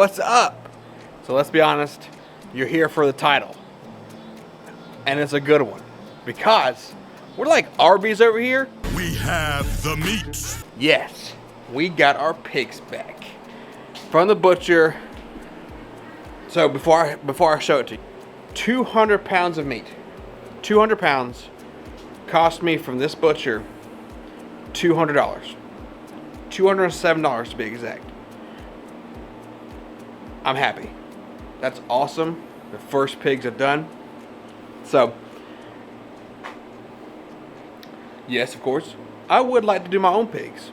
what's up? So let's be honest, you're here for the title. And it's a good one. Because we're like Arby's over here. We have the meat. Yes, we got our pigs back from the butcher. So before I show it to you, 200 pounds of meat. 200 pounds cost me from this butcher $200. $207 to be exact. I'm happy. That's awesome. The first pigs are done. So, yes, of course, I would like to do my own pigs.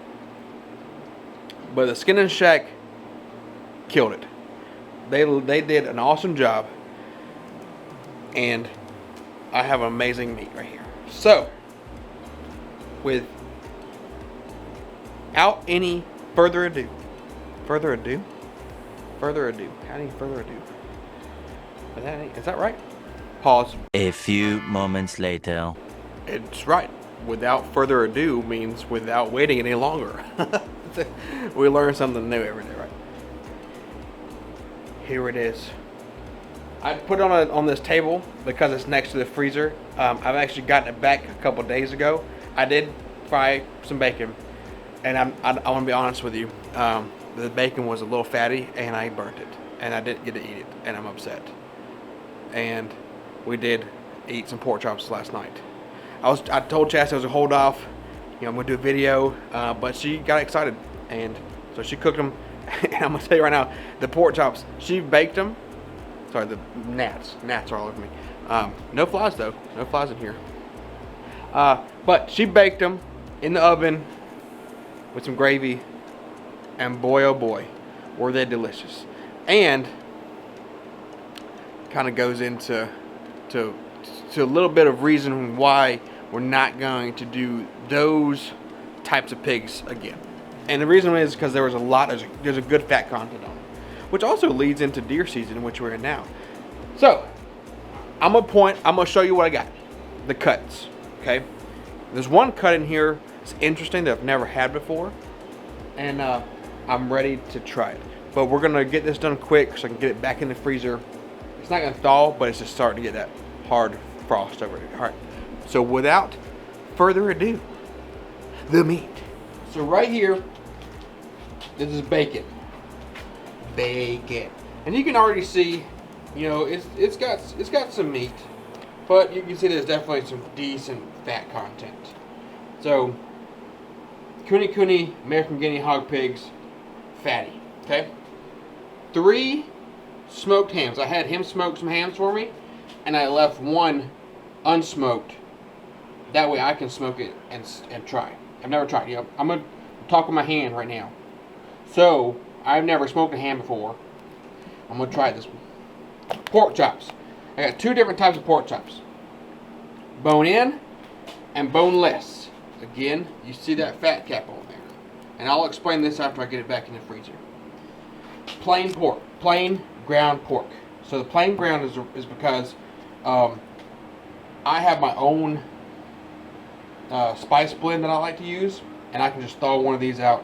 But the Skin and Shack killed it. They did an awesome job. And I have amazing meat right here. So, without any further ado. Is that right? Pause. A few moments later. It's right. Without further ado means without waiting any longer. We learn something new every day, right? Here it is. I put it on this table because it's next to the freezer. I've actually gotten it back a couple days ago. I did fry some bacon, and I want to be honest with you. The bacon was a little fatty, and I burnt it, and I didn't get to eat it, and I'm upset. And we did eat some pork chops last night. I told Chassie I was gonna hold off. I'm gonna do a video, but she got excited, and so she cooked them. And I'm gonna tell you right now, the pork chops, she baked them. Sorry, the gnats are all over me. No flies though, no flies in here. But she baked them in the oven with some gravy, and boy oh boy, were they delicious. And kind of goes into a little bit of reason why we're not going to do those types of pigs again. And the reason is because there's a good fat content on it, which also leads into deer season, which we're in now. So I'm gonna show you what I got, the cuts. Okay, there's one cut in here that's interesting that I've never had before, and I'm ready to try it. But we're gonna get this done quick so I can get it back in the freezer. It's not gonna thaw, but it's just starting to get that hard frost over here. All right, so without further ado, the meat. So right here, this is bacon. And you can already see, it's got some meat, but you can see there's definitely some decent fat content. So Kuni American Guinea hog pigs, fatty. Okay, 3 smoked hams. I had him smoke some hams for me, and I left 1 unsmoked. That way I can smoke it and try. I've never tried. I'm gonna talk with my hand right now. So I've never smoked a ham before. I'm gonna try this one. Pork chops. I got 2 different types of pork chops. Bone in and boneless. Again, you see that fat cap on there. And I'll explain this after I get it back in the freezer. Plain pork. Plain ground pork. So the plain ground is because I have my own spice blend that I like to use, and I can just throw one of these out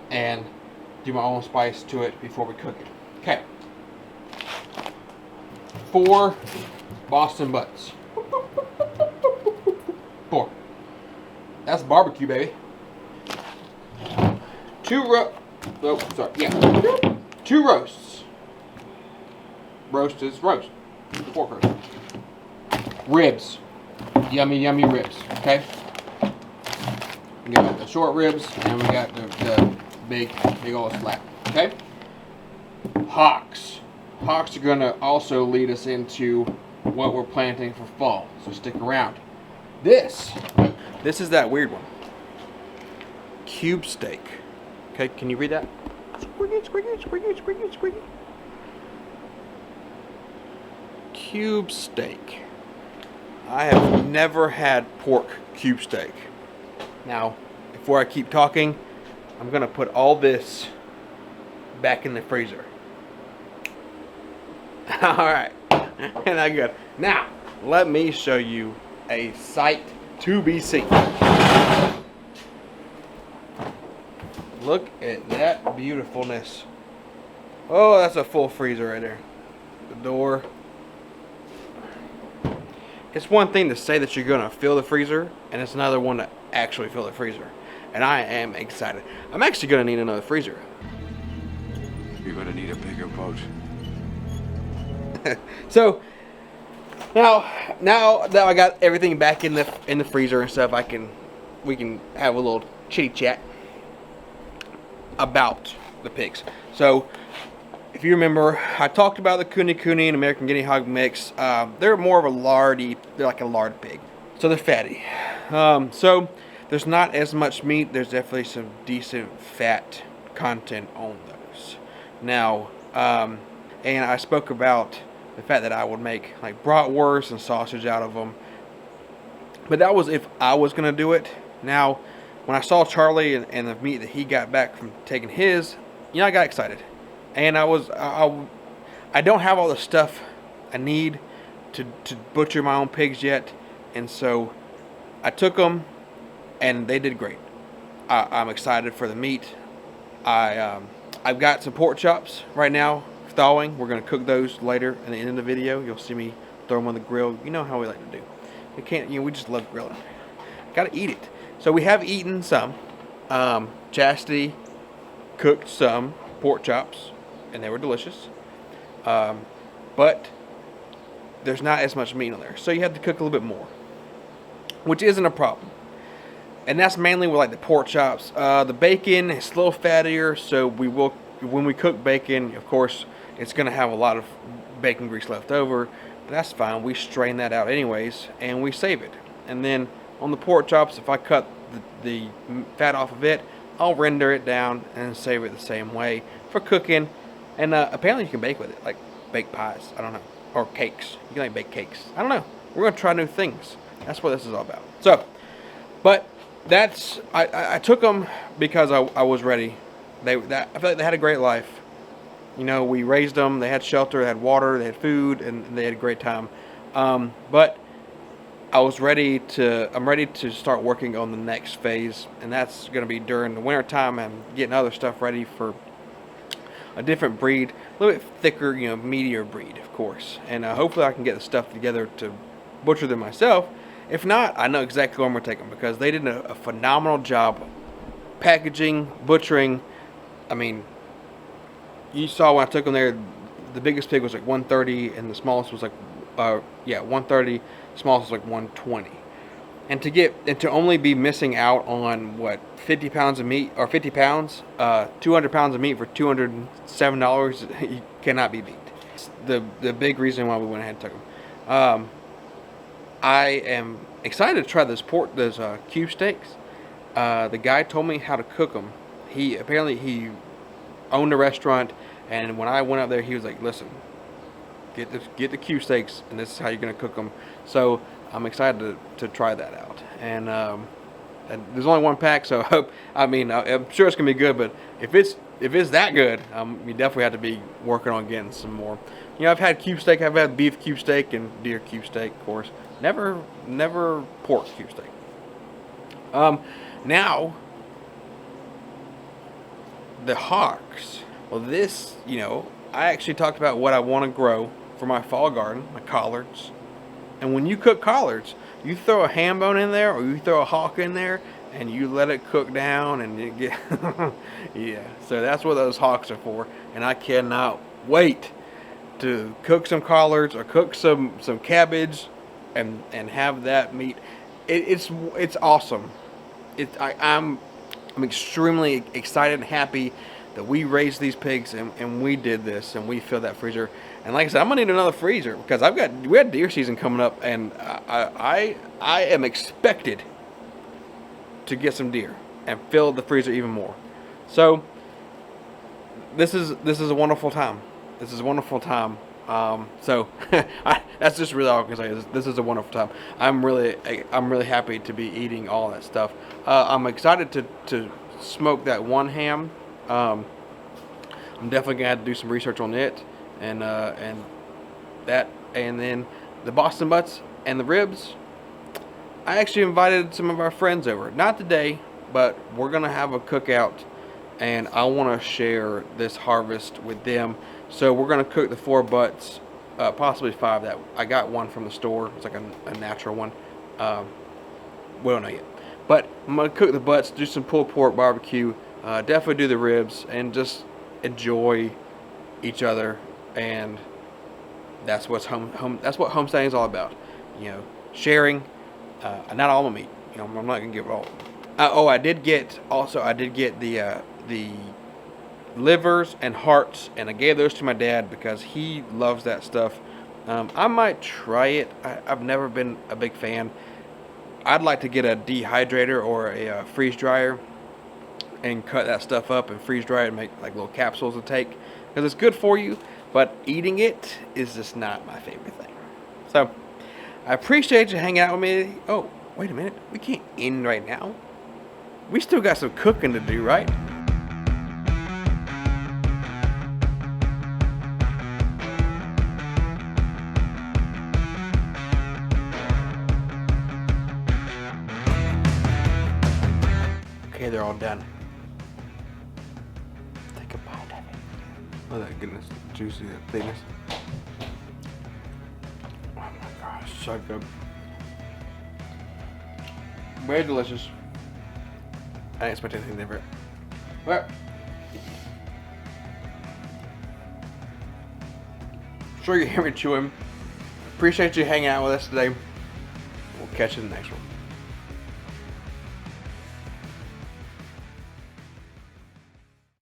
and do my own spice to it before we cook it. Okay. 4 Boston butts. 4. That's barbecue, baby. 2 roasts. Roast is roast. Pork roast. Ribs. Yummy, yummy ribs. Okay. We got the short ribs, and we got the big old slab. Okay. Hocks. Hocks are gonna also lead us into what we're planting for fall. So stick around. This is that weird one. Cube steak. Okay, can you read that? Squiggy. Cube steak. I have never had pork cube steak. Now, before I keep talking, I'm gonna put all this back in the freezer. Alright, and I good. Now, let me show you a sight to be seen. Look at that beautifulness. Oh, that's a full freezer right there. The door. It's one thing to say that you're gonna fill the freezer, and it's another one to actually fill the freezer. And I am excited. I'm actually gonna need another freezer. You're gonna need a bigger boat. So now that I got everything back in the freezer and stuff, we can have a little chitty chat about the pigs. So if you remember, I talked about the Kune Kune and American Guinea Hog mix. They're more of a they're like a lard pig, so they're fatty. So there's not as much meat. There's definitely some decent fat content on those. Now, and I spoke about the fact that I would make like bratwurst and sausage out of them. But that was if I was going to do it. Now, when I saw Charlie and the meat that he got back from taking his, I got excited. And I don't have all the stuff I need to butcher my own pigs yet. And so I took them and they did great. I'm excited for the meat. I've got some pork chops right now thawing. We're going to cook those later in the end of the video. You'll see me throw them on the grill. You know how we like to do. We just love grilling. Got to eat it. So we have eaten some. Chastity cooked some pork chops, and they were delicious. But there's not as much meat on there, so you have to cook a little bit more, which isn't a problem. And that's mainly with like the pork chops. The bacon is a little fattier, so when we cook bacon, of course, it's going to have a lot of bacon grease left over. But that's fine. We strain that out anyways, and we save it. And then on the pork chops, if I cut the fat off of it, I'll render it down and save it the same way for cooking. And apparently you can bake with it, like bake pies. I don't know. Or cakes. You can like bake cakes. I don't know. We're going to try new things. That's what this is all about. So, but I took them because I was ready. I feel like they had a great life. We raised them. They had shelter, they had water, they had food, and they had a great time. But I'm ready to start working on the next phase, and that's going to be during the winter time. I'm getting other stuff ready for a different breed, a little bit thicker, meatier breed, of course. And hopefully I can get the stuff together to butcher them myself. If not, I know exactly where I'm going to take them because they did a phenomenal job packaging, butchering. I mean, you saw when I took them there, the biggest pig was like 130 and the smallest was like 130, smallest was like 120. And to only be missing out on 50 pounds of meat, or 50 pounds, 200 pounds of meat for $207, you cannot be beat. It's the big reason why we went ahead and took them. I am excited to try those cube steaks. The guy told me how to cook them. He owned a restaurant, and when I went up there, he was like, "Listen, get the cube steaks, and this is how you're gonna cook them." So I'm excited to try that out. And there's only one pack, so I'm sure it's gonna be good. But if it's that good, you definitely have to be working on getting some more. I've had cube steak, I've had beef cube steak and deer cube steak, of course. Never pork cube steak. Now the hawks. Well, this, I actually talked about what I want to grow for my fall garden, my collards. And when you cook collards, you throw a ham bone in there or you throw a hawk in there and you let it cook down and it get yeah. So that's what those hawks are for. And I cannot wait to cook some collards or cook some cabbage and have that meat. It's awesome. I'm extremely excited and happy that we raised these pigs and we did this and we filled that freezer. And like I said, I'm gonna need another freezer because we had deer season coming up, and I am expected to get some deer and fill the freezer even more. So this is a wonderful time. This is a wonderful time. So that's just really all I can say. This is a wonderful time. I'm really happy to be eating all that stuff. I'm excited to smoke that one ham. I'm definitely gonna have to do some research on it, and then the Boston butts and the ribs. I actually invited some of our friends over. Not today, but we're gonna have a cookout and I want to share this harvest with them. So we're gonna cook the 4 butts, possibly 5. That I got one from the store. It's like a natural one. We don't know yet, but I'm gonna cook the butts, do some pulled pork barbecue, definitely do the ribs, and just enjoy each other. And that's what homesteading is all about. You know, sharing. Not all my meat. You know, I'm not gonna give it all. I did get the livers and hearts, and I gave those to my dad because he loves that stuff. I might try it. I've never been a big fan. I'd like to get a dehydrator or a freeze dryer and cut that stuff up and freeze dry it and make like little capsules to take, because it's good for you, but eating it is just not my favorite thing. So I appreciate you hanging out with me. Oh, wait a minute. We can't end right now. We still got some cooking to do, right? Okay, they're all done. Take a bite of it. Oh, that goodness. Juicy, that thickness. Oh my gosh, so good. Very delicious. I didn't expect anything different. But sure you hear me chewing. Appreciate you hanging out with us today. We'll catch you in the next one.